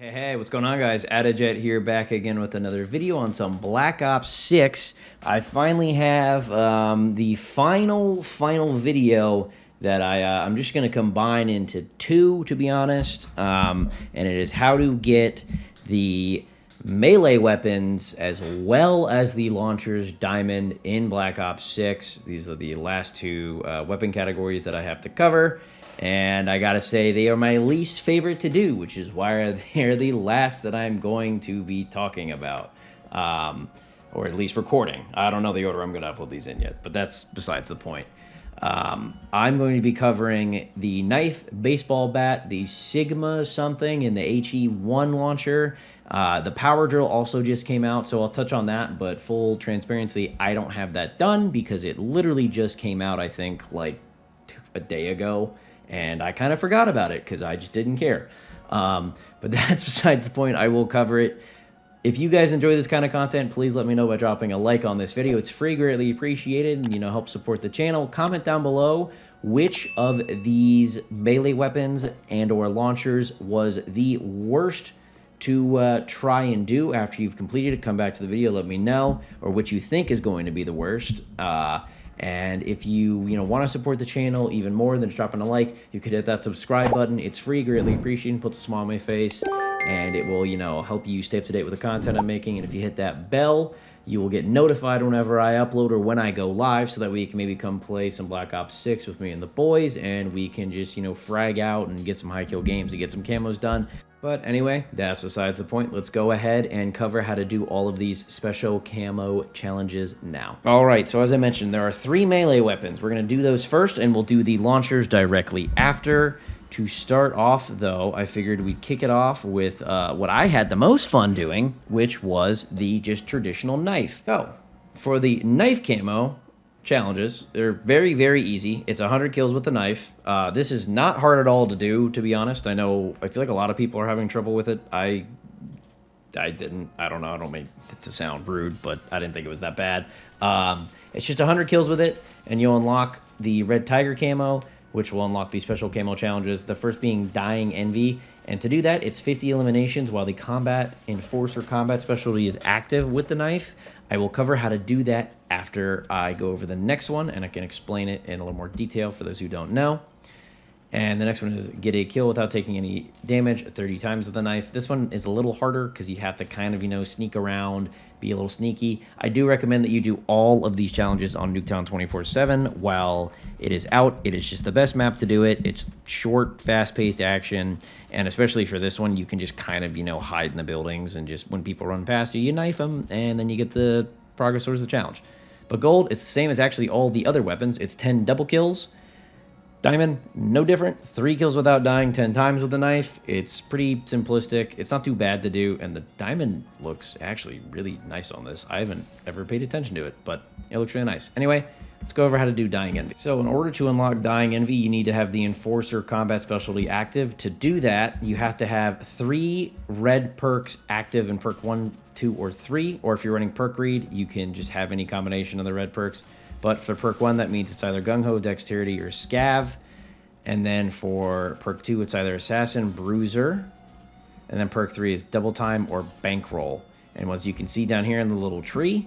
Hey, what's going on, guys? Adajet here, back again with another video on some Black Ops 6. I finally have the final video that I'm just going to combine into two, to be honest. And it is how to get the melee weapons as well as the launchers diamond in Black Ops 6. These are the last two weapon categories that I have to cover. And I gotta say, they are my least favorite to do, which is why they're the last that I'm going to be talking about. Or at least recording. I don't know the order I'm gonna upload these in yet, but that's besides the point. I'm going to be covering the knife, baseball bat, the Sigma something, and the HE1 launcher. The power drill also just came out, so I'll touch on that, but full transparency, I don't have that done because it literally just came out, I think, like a day ago. And I kind of forgot about it because I just didn't care. But that's besides the point. I will cover it. If you guys enjoy this kind of content, please let me know by dropping a like on this video. It's free, greatly appreciated, and, help support the channel. Comment down below which of these melee weapons and or launchers was the worst to try and do after you've completed it. Come back to the video, let me know, or what you think is going to be the worst. And if you want to support the channel even more than just dropping a like, you could hit that subscribe button. It's free, greatly appreciated, puts a smile on my face, and it will help you stay up to date with the content I'm making. And if you hit that bell, you will get notified whenever I upload or when I go live, so that way you can maybe come play some Black Ops 6 with me and the boys, and we can just frag out and get some high kill games and get some camos done. But anyway, that's besides the point. Let's go ahead and cover how to do all of these special camo challenges now. All right, so as I mentioned, there are three melee weapons. We're going to do those first, and we'll do the launchers directly after. To start off, though, I figured we'd kick it off with what I had the most fun doing, which was the just traditional knife. So, for the knife camo challenges, they're very, very easy. It's 100 kills with the knife. This is not hard at all to do, to be honest. I feel like a lot of people are having trouble with it. I don't know, I don't mean it to sound rude, but I didn't think it was that bad. It's just 100 kills with it, and you'll unlock the red tiger camo, which will unlock the special camo challenges, the first being Dying Envy. And to do that, it's 50 eliminations while the combat enforcer combat specialty is active with the knife. I will cover how to do that after I go over the next one, and I can explain it in a little more detail for those who don't know. And the next one is get a kill without taking any damage 30 times with the knife. This one is a little harder because you have to kind of, sneak around, be a little sneaky. I do recommend that you do all of these challenges on Nuketown 24/7 while it is out. It is just the best map to do it. It's short, fast-paced action, and especially for this one, you can just kind of, hide in the buildings, and just when people run past you, you knife them, and then you get the progress towards the challenge. But gold, it's the same as actually all the other weapons. It's 10 double kills. Diamond, no different. 3 kills without dying 10 times with the knife. It's pretty simplistic. It's not too bad to do, and the diamond looks actually really nice on this. I haven't ever paid attention to it, but it looks really nice. Anyway, let's go over how to do Dying Envy. So in order to unlock Dying Envy, you need to have the Enforcer combat specialty active. To do that, you have to have 3 red perks active in perk 1, 2, or 3, or if you're running perk read, you can just have any combination of the red perks. But for perk 1, that means it's either Gung-Ho, Dexterity, or Scav. And then for perk 2, it's either Assassin, Bruiser. And then perk 3 is Double Time or Bankroll. And as you can see down here in the little tree,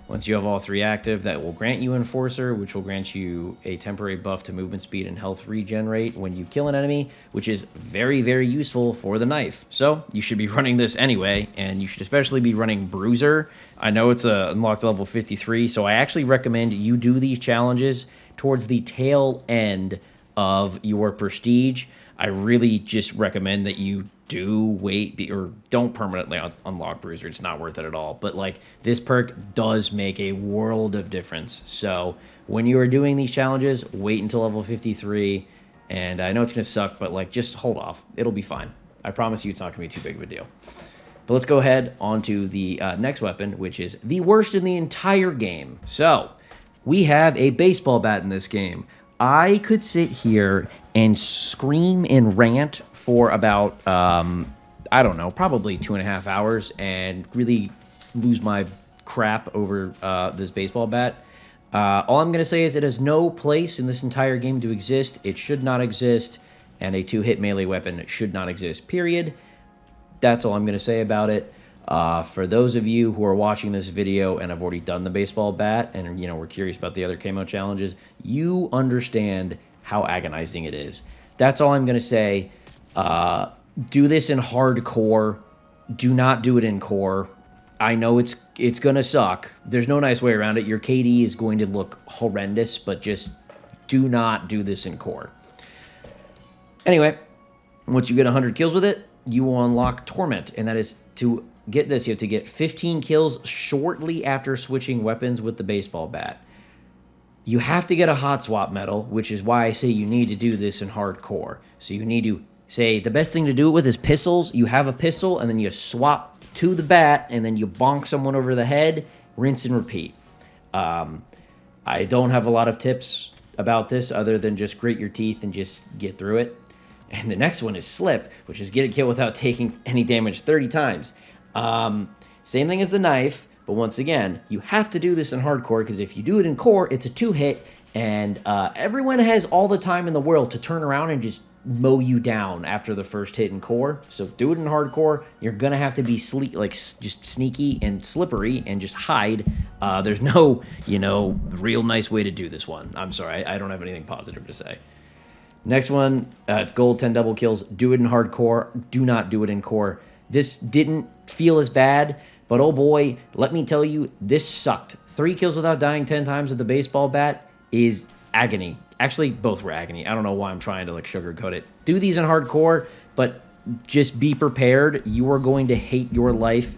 once you have all 3 active, that will grant you Enforcer, which will grant you a temporary buff to movement speed and health regenerate when you kill an enemy, which is very, very useful for the knife. So you should be running this anyway, and you should especially be running Bruiser. I know it's unlocked level 53, so I actually recommend you do these challenges towards the tail end of your prestige. I really just recommend that you do wait or don't permanently unlock Bruiser. It's not worth it at all. But this perk does make a world of difference. So when you are doing these challenges, wait until level 53. And I know it's going to suck, but just hold off. It'll be fine. I promise you it's not going to be too big of a deal. But let's go ahead on to the next weapon, which is the worst in the entire game. So we have a baseball bat in this game. I could sit here and scream and rant for about, I don't know, probably 2.5 hours and really lose my crap over this baseball bat. All I'm going to say is it has no place in this entire game to exist. It should not exist, and a 2-hit melee weapon should not exist, period. That's all I'm going to say about it. For those of you who are watching this video and have already done the baseball bat and, we're curious about the other camo challenges, you understand how agonizing it is. That's all I'm going to say. Do this in hardcore. Do not do it in core. I know it's going to suck. There's no nice way around it. Your KD is going to look horrendous, but just do not do this in core. Anyway, once you get 100 kills with it, you will unlock Torment, and that is to get this, you have to get 15 kills shortly after switching weapons with the baseball bat. You have to get a hot swap medal, which is why I say you need to do this in hardcore. So you need to say the best thing to do it with is pistols. You have a pistol, and then you swap to the bat, and then you bonk someone over the head, rinse and repeat. I don't have a lot of tips about this other than just grit your teeth and just get through it. And the next one is slip, which is get a kill without taking any damage 30 times. Same thing as the knife, but once again, you have to do this in hardcore, because if you do it in core, it's a 2-hit, and everyone has all the time in the world to turn around and just mow you down after the first hit in core. So do it in hardcore. You're gonna have to be just sneaky and slippery and just hide. There's no, real nice way to do this one. I'm sorry, I don't have anything positive to say. Next one, it's gold, 10 double kills. Do it in hardcore. Do not do it in core. This didn't feel as bad, but oh boy, let me tell you, this sucked. 3 kills without dying 10 times with the baseball bat is agony. Actually, both were agony. I don't know why I'm trying to sugarcoat it. Do these in hardcore, but just be prepared. You are going to hate your life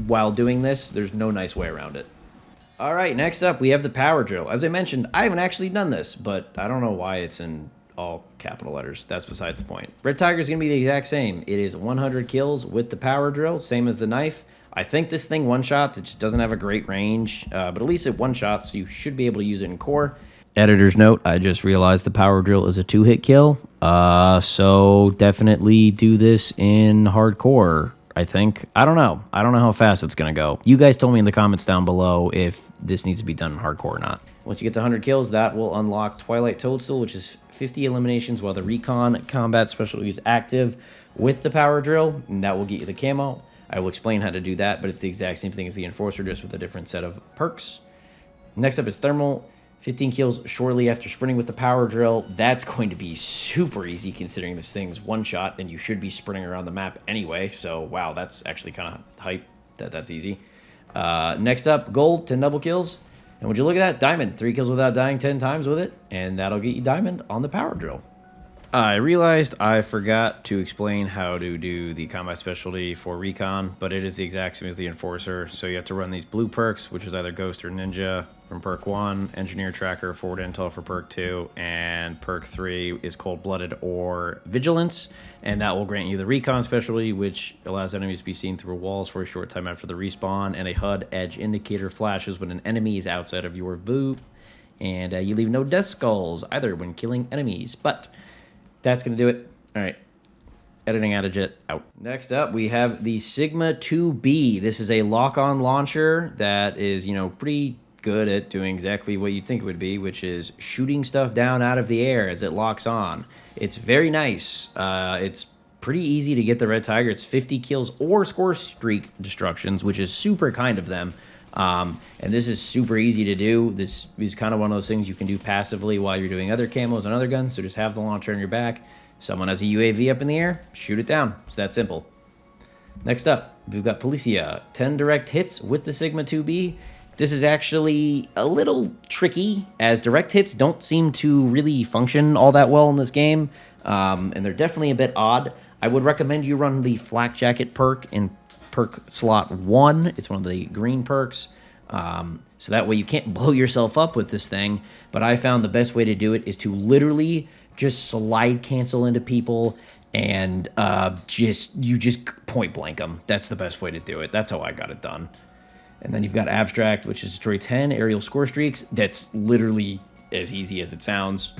while doing this. There's no nice way around it. All right, next up, we have the power drill. As I mentioned, I haven't actually done this, but I don't know why it's in all capital letters. That's besides the point. Red Tiger is going to be the exact same. It is 100 kills with the power drill, same as the knife. I think this thing one-shots. It just doesn't have a great range, but at least it one-shots, so you should be able to use it in core. Editor's note, I just realized the power drill is a 2-hit kill, so definitely do this in hardcore, I think. I don't know how fast it's going to go. You guys told me in the comments down below if this needs to be done in hardcore or not. Once you get to 100 kills, that will unlock Twilight Toadstool, which is 50 eliminations while the recon combat specialty is active with the power drill, and that will get you the camo. I will explain how to do that, but it's the exact same thing as the Enforcer, just with a different set of perks. Next up is Thermal. 15 kills shortly after sprinting with the power drill. That's going to be super easy considering this thing's one-shot, and you should be sprinting around the map anyway. So, wow, that's actually kind of hype that's easy. Next up, gold, 10 double kills. And would you look at that? Diamond, 3 kills without dying 10 times with it, and that'll get you diamond on the power drill. I realized I forgot to explain how to do the combat specialty for recon, but it is the exact same as the Enforcer. So you have to run these blue perks, which is either Ghost or Ninja from perk 1, Engineer Tracker, Forward Intel for perk 2, and perk 3 is Cold-Blooded or Vigilance, and that will grant you the recon specialty, which allows enemies to be seen through walls for a short time after the respawn, and a HUD edge indicator flashes when an enemy is outside of your boot, and you leave no death skulls either when killing enemies, but that's going to do it. All right. Editing out of jet out. Next up, we have the Sigma 2B. This is a lock-on launcher that is, pretty good at doing exactly what you'd think it would be, which is shooting stuff down out of the air as it locks on. It's very nice. It's pretty easy to get the Red Tiger. It's 50 kills or score streak destructions, which is super kind of them. And this is super easy to do. This is kind of one of those things you can do passively while you're doing other camos and other guns. So just have the launcher on your back. Someone has a UAV up in the air, shoot it down. It's that simple. Next up, we've got Policia. 10 direct hits with the Sigma 2B. This is actually a little tricky, as direct hits don't seem to really function all that well in this game. And they're definitely a bit odd. I would recommend you run the Flak Jacket perk in perk slot 1. It's one of the green perks. So that way you can't blow yourself up with this thing. But I found the best way to do it is to literally just slide cancel into people and you just point blank them. That's the best way to do it. That's how I got it done. And then you've got Abstract, which is destroy 10 aerial score streaks. That's literally as easy as it sounds.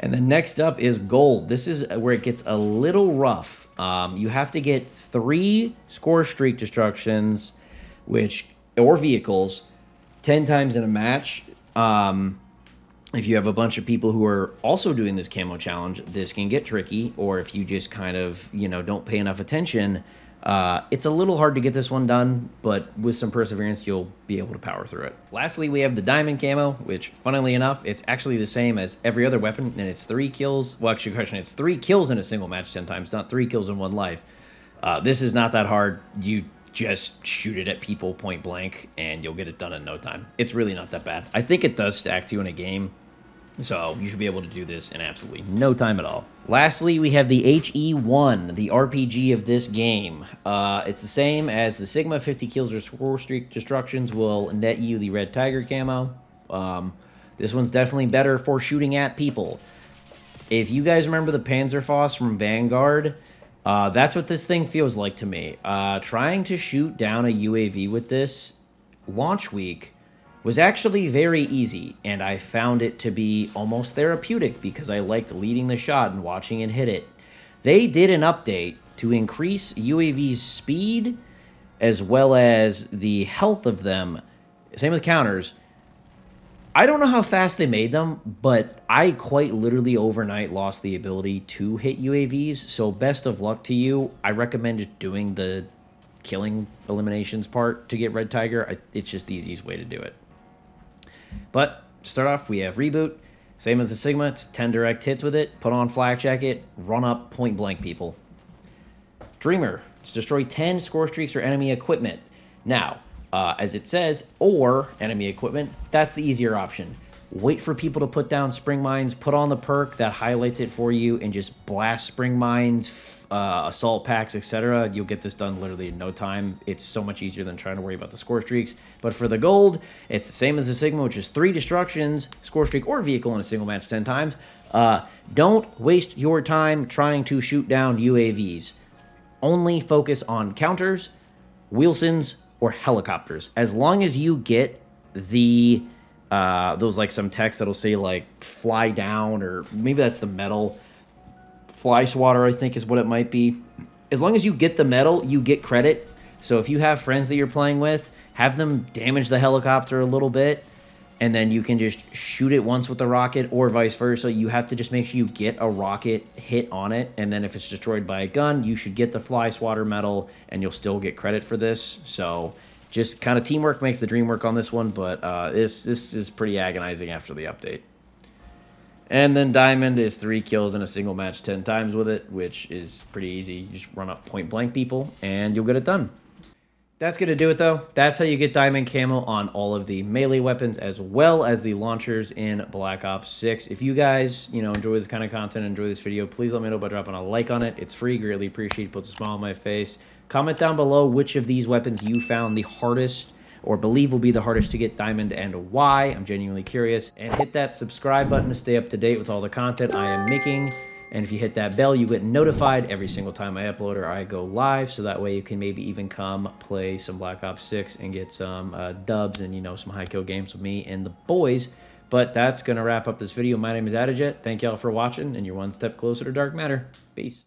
And then next up is Gold. This is where it gets a little rough. You have to get 3 score streak destructions, or vehicles, 10 times in a match. if you have a bunch of people who are also doing this camo challenge, this can get tricky. Or if you just kind of, you know, don't pay enough attention, it's a little hard to get this one done, but with some perseverance, you'll be able to power through it. Lastly, we have the diamond camo, which, funnily enough, it's actually the same as every other weapon, and it's 3 kills. Well, actually, correction, it's 3 kills in a single match 10 times, not 3 kills in one life. This is not that hard. You just shoot it at people point blank, and you'll get it done in no time. It's really not that bad. I think it does stack to you in a game, so you should be able to do this in absolutely no time at all. Lastly, we have the HE1, the RPG of this game. It's the same as the Sigma. 50 kills or score streak destructions will net you the red tiger camo. This one's definitely better for shooting at people. If you guys remember the Panzerfaust from Vanguard, that's what this thing feels like to me. Trying to shoot down a UAV with this launch week was actually very easy, and I found it to be almost therapeutic because I liked leading the shot and watching it hit it. They did an update to increase UAV's speed as well as the health of them. Same with counters. I don't know how fast they made them, but I quite literally overnight lost the ability to hit UAVs, so best of luck to you. I recommend just doing the killing eliminations part to get red tiger. It's just the easiest way to do it. But to start off, we have Reboot. Same as the Sigma. It's 10 direct hits with it. Put on flak jacket. Run up point blank people. Dreamer. It's destroy 10 score streaks or enemy equipment. Now, as it says, or enemy equipment, that's the easier option. Wait for people to put down spring mines. Put on the perk that highlights it for you and just blast spring mines, assault packs, etc. You'll get this done literally in no time. It's so much easier than trying to worry about the score streaks. But for the gold, it's the same as the Sigma, which is 3 destructions, score streak, or vehicle in a single match 10 times. Don't waste your time trying to shoot down UAVs. Only focus on counters, Wilsons, or helicopters. As long as you get the those like some text that'll say like fly down, or maybe that's the metal. Fly swatter, I think, is what it might be. As long as you get the medal, you get credit. So if you have friends that you're playing with, have them damage the helicopter a little bit, and then you can just shoot it once with the rocket, or vice versa. You have to just make sure you get a rocket hit on it, and then if it's destroyed by a gun, you should get the fly swatter medal, and you'll still get credit for this. So just kind of teamwork makes the dream work on this one, but this is pretty agonizing after the update. And then Diamond is 3 kills in a single match 10 times with it, which is pretty easy. You just run up point blank people, and you'll get it done. That's going to do it, though. That's how you get Diamond Camo on all of the melee weapons, as well as the launchers in Black Ops 6. If you guys, enjoy this kind of content, enjoy this video, please let me know by dropping a like on it. It's free, greatly appreciated, puts a smile on my face. Comment down below which of these weapons you found the hardest or believe will be the hardest to get diamond and why. I'm genuinely curious. And hit that subscribe button to stay up to date with all the content I am making. And if you hit that bell, you get notified every single time I upload or I go live. So that way you can maybe even come play some Black Ops 6 and get some dubs and, some high kill games with me and the boys. But that's going to wrap up this video. My name is Adajet. Thank y'all for watching, and you're one step closer to dark matter. Peace.